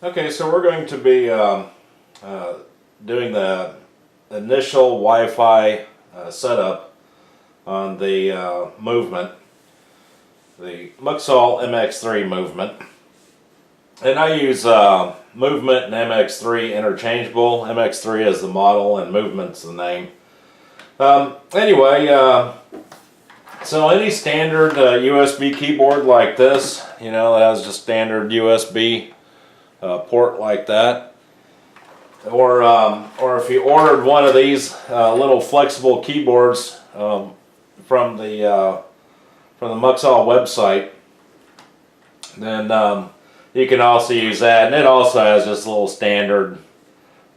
Okay, so we're going to be doing the initial Wi-Fi setup on the movement, the Muxall MX3 movement. And I use movement and MX3 interchangeable. MX3 is the model and movement's the name. Anyway, so any standard USB keyboard like this, you know, it has just standard USB port like that, or if you ordered one of these little flexible keyboards from the Muxall website, then you can also use that, and it also has this little standard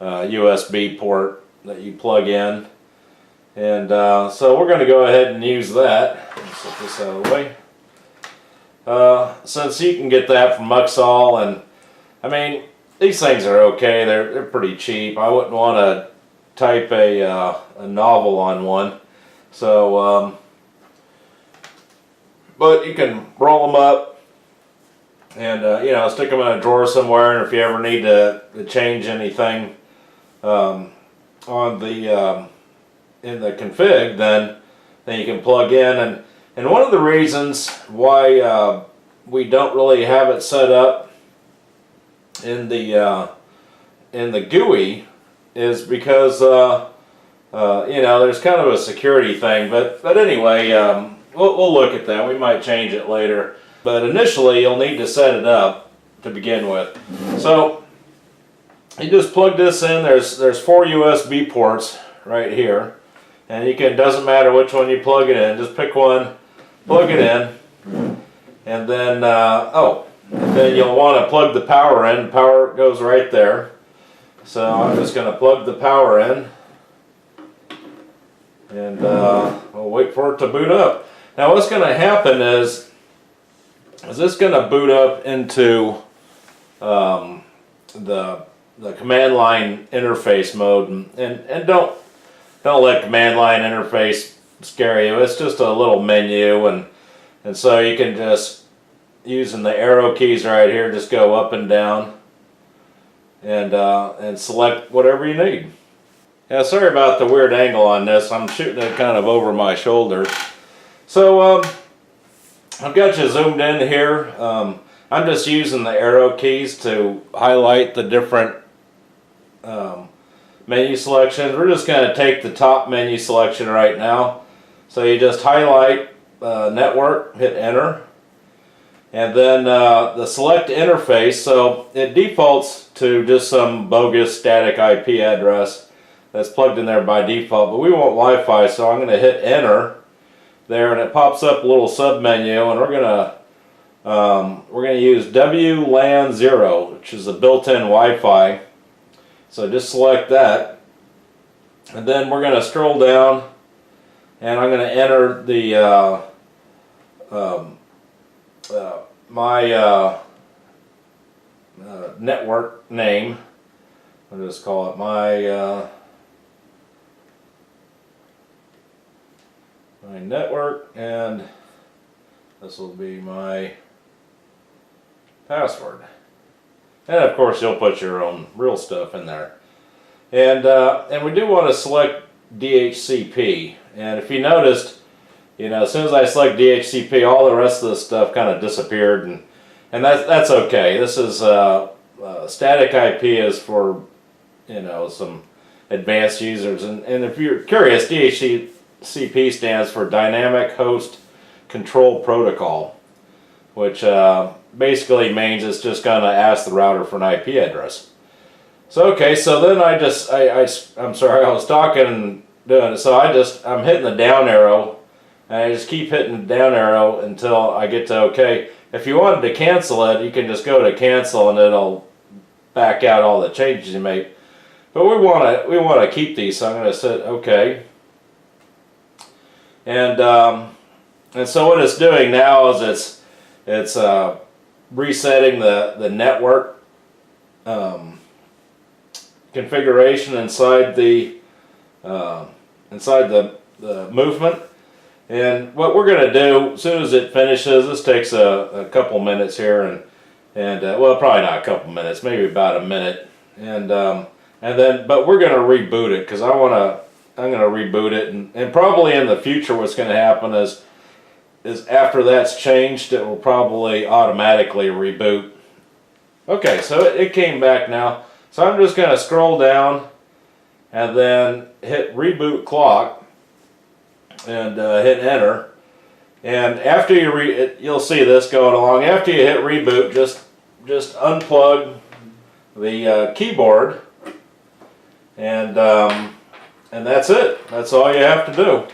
USB port that you plug in, and so we're going to go ahead and use that. Let's set this out of the way. Since you can get that from Muxall, and I mean, these things are okay. They're pretty cheap. I wouldn't want to type a novel on one. So, but you can roll them up and you know, stick them in a drawer somewhere. And if you ever need to change anything on the in the config, then you can plug in. And one of the reasons why we don't really have it set up in the GUI is because you know, there's kind of a security thing, but anyway, we'll look at that. We might change it later, but initially you'll need to set it up to begin with. So you just plug this in. There's 4 USB ports right here, and you can, doesn't matter which one you plug it in, just pick one, plug it in, and then then you'll want to plug the power in. The power goes right there. So I'm just going to plug the power in, and we'll wait for it to boot up. Now what's going to happen is this going to boot up into the command line interface mode, and don't let command line interface scare you. It's just a little menu, and so you can just, using the arrow keys right here, just go up and down and select whatever you need. Yeah, sorry about the weird angle on this. I'm shooting it kind of over my shoulder. So I've got you zoomed in here. I'm just using the arrow keys to highlight the different menu selections. We're just going to take the top menu selection right now. So you just highlight network, hit enter. And then the select interface, so it defaults to just some bogus static IP address that's plugged in there by default, but we want Wi-Fi, so I'm going to hit enter there, and it pops up a little sub menu, and we're going to use WLAN 0, which is a built-in Wi-Fi. So just select that, and then we're going to scroll down, and I'm going to enter the my network name. I'll just call it my network, and this will be my password. And of course you'll put your own real stuff in there. And we do want to select DHCP. And if you noticed, you know, as soon as I select DHCP, all the rest of the stuff kind of disappeared, and that's okay. This is static IP is for, you know, some advanced users, and if you're curious, DHCP stands for Dynamic Host Control Protocol, which basically means it's just going to ask the router for an IP address. So okay, so then I'm sorry, I was talking and doing it, so I'm hitting the down arrow. And I just keep hitting the down arrow until I get to OK. If you wanted to cancel it, you can just go to cancel, and it'll back out all the changes you make. But we want to keep these, so I'm going to set OK. And so what it's doing now is it's resetting the network configuration inside the movement. And what we're going to do, as soon as it finishes, this takes a couple minutes here, and well, probably not a couple minutes, maybe about a minute, and then but we're gonna reboot it because I'm gonna reboot it, and probably in the future what's gonna happen is after that's changed, it will probably automatically reboot. Okay, so it came back now. So I'm just going to scroll down and then hit reboot clock and hit enter. And after you you'll see this going along. After you hit reboot, just unplug the keyboard, and that's it. That's all you have to do.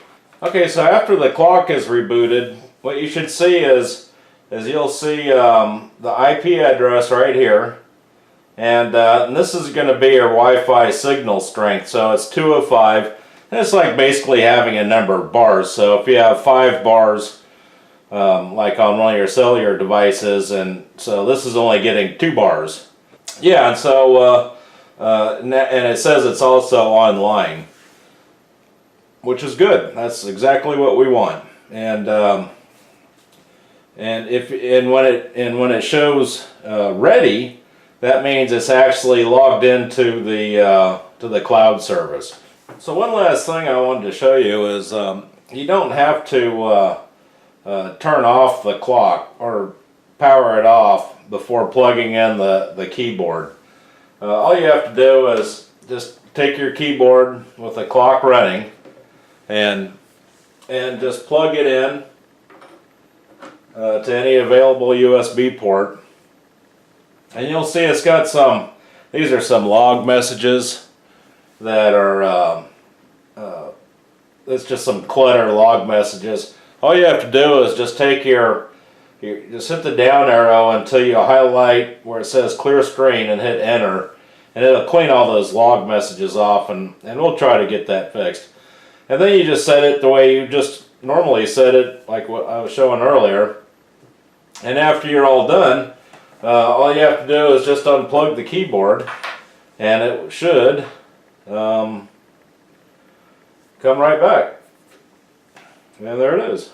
Okay, so after the clock is rebooted, what you should see is you'll see the IP address right here, and this is going to be your Wi-Fi signal strength. So it's 205, and it's like basically having a number of bars. So if you have 5 bars, like on one of your cellular devices, and so this is only getting 2 bars. Yeah, and so and it says it's also online, which is good. That's exactly what we want. And when it shows ready, that means it's actually logged into the to the cloud service. So one last thing I wanted to show you is you don't have to turn off the clock or power it off before plugging in the keyboard. All you have to do is just take your keyboard with the clock running and just plug it in to any available USB port, and you'll see it's got some, these are some log messages that are it's just some clutter log messages. All you have to do is just take just hit the down arrow until you highlight where it says clear screen and hit enter, and it'll clean all those log messages off, and we'll try to get that fixed. And then you just set it the way you just normally set it, like what I was showing earlier. And after you're all done, all you have to do is just unplug the keyboard, and it should come right back. And there it is.